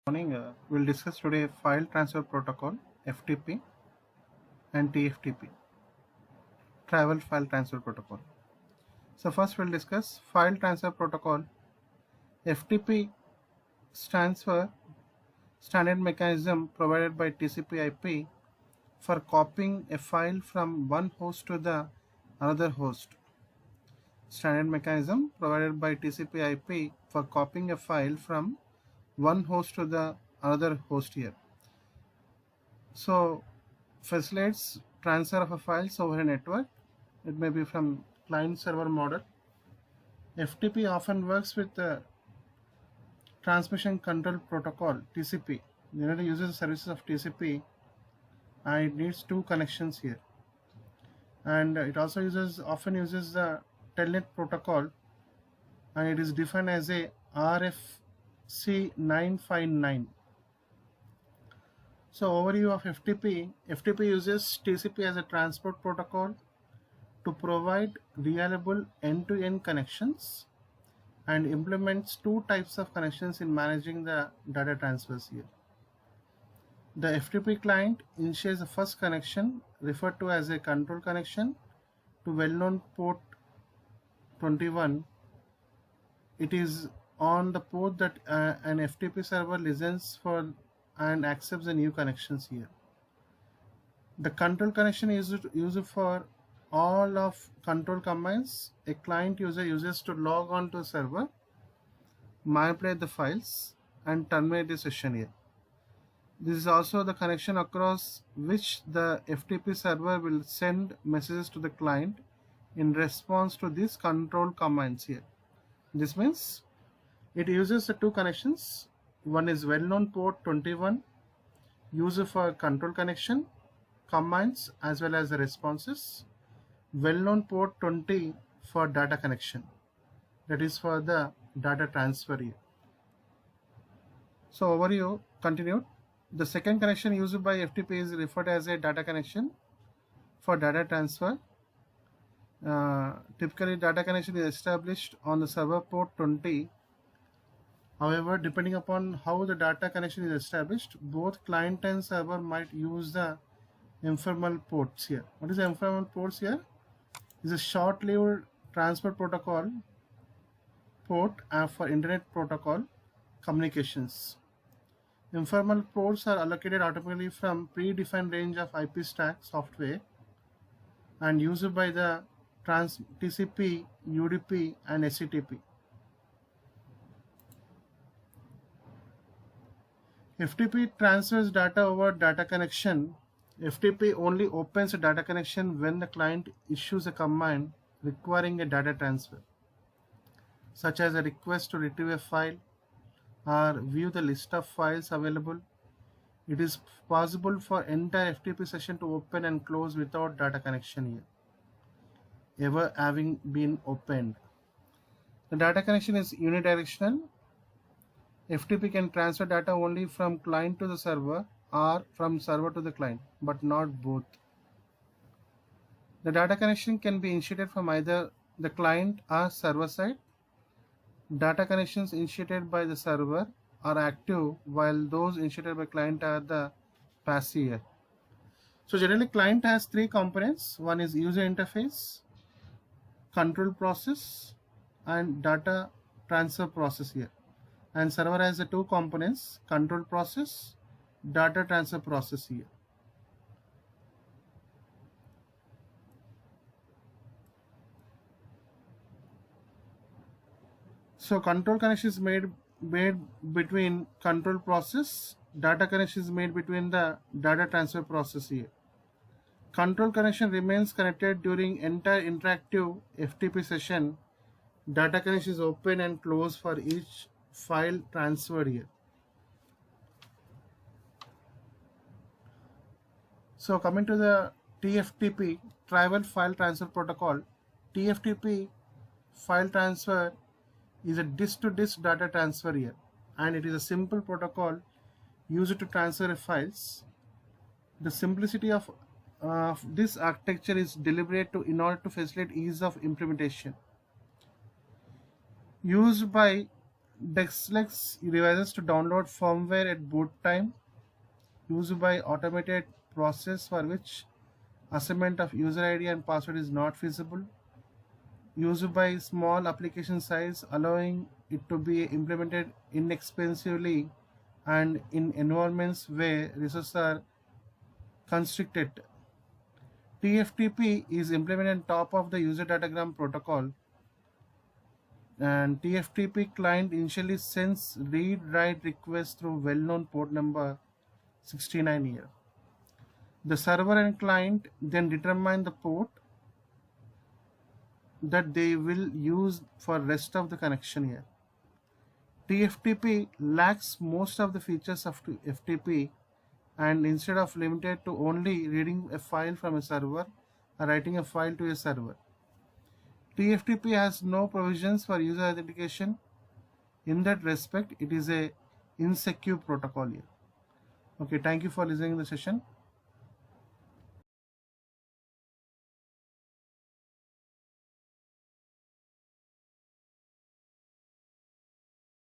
Morning. We'll discuss today File Transfer Protocol (FTP) and TFTP, Travel File Transfer Protocol. So first we'll discuss File Transfer Protocol. FTP stands for Standard Mechanism provided by TCP/IP for copying a file from one host to the another host. Standard mechanism provided by TCP/IP for copying a file from one host to the another host here. So facilitates transfer of a files over a network. It may be from client server model. FTP often works with the Transmission Control Protocol (TCP). Generally uses the services of TCP and it needs two connections here. And it also often uses the Telnet protocol, and it is defined as a RFC 959. So overview of FTP. FTP uses TCP as a transport protocol to provide reliable end-to-end connections and implements two types of connections in managing the data transfers here. The FTP client initiates the first connection, referred to as a control connection, to well-known port 21. It is on the port that an FTP server listens for and accepts the new connections here. The control connection is used for all of control commands a client user uses to log on to a server, manipulate the files, and terminate the session here. This is also the connection across which the FTP server will send messages to the client in response to these control commands here. This means it uses the two connections. One is well-known port 21 used for control connection commands as well as the responses. Well-known port 20 for data connection, that is for the data transfer here. So overview continued. The second connection used by FTP is referred as a data connection for data transfer. Typically data connection is established on the server port 20. However, depending upon how the data connection is established, both client and server might use the informal ports here. What is the informal ports here? Is a short-lived transfer protocol port for internet protocol communications. Informal ports are allocated automatically from predefined range of IP stack software and used by the TCP, UDP, and SCTP. FTP transfers data over data connection. FTP only opens a data connection when the client issues a command requiring a data transfer, such as a request to retrieve a file or view the list of files available. It is possible for entire FTP session to open and close without data connection here ever having been opened. The data connection is unidirectional. FTP can transfer data only from client to the server or from server to the client, but not both. The data connection can be initiated from either the client or server side. Data connections initiated by the server are active, while those initiated by client are the passive. So generally client has three components. One is user interface, control process, and data transfer process here. And server has the two components, control process, data transfer process here. So control connection is made between control process, data connection is made between the data transfer process here. Control connection remains connected during entire interactive FTP session. Data connection is open and closed for each file transferred here. So coming to the TFTP, Travel File Transfer Protocol. TFTP file transfer is a disk-to-disk data transfer here, and it is a simple protocol used to transfer files. The simplicity of this architecture is deliberate in order to facilitate ease of implementation. Used by Dexlex devices to download firmware at boot time, used by automated process for which assignment of user ID and password is not feasible, used by small application size, allowing it to be implemented inexpensively and in environments where resources are constricted. TFTP is implemented on top of the user datagram protocol, and TFTP client initially sends read-write requests through well-known port number 69 here. The server and client then determine the port that they will use for rest of the connection here. TFTP lacks most of the features of FTP, and instead of limited to only reading a file from a server or writing a file to a server. TFTP has no provisions for user authentication. In that respect, it is a insecure protocol here. Okay, thank you for listening to the session.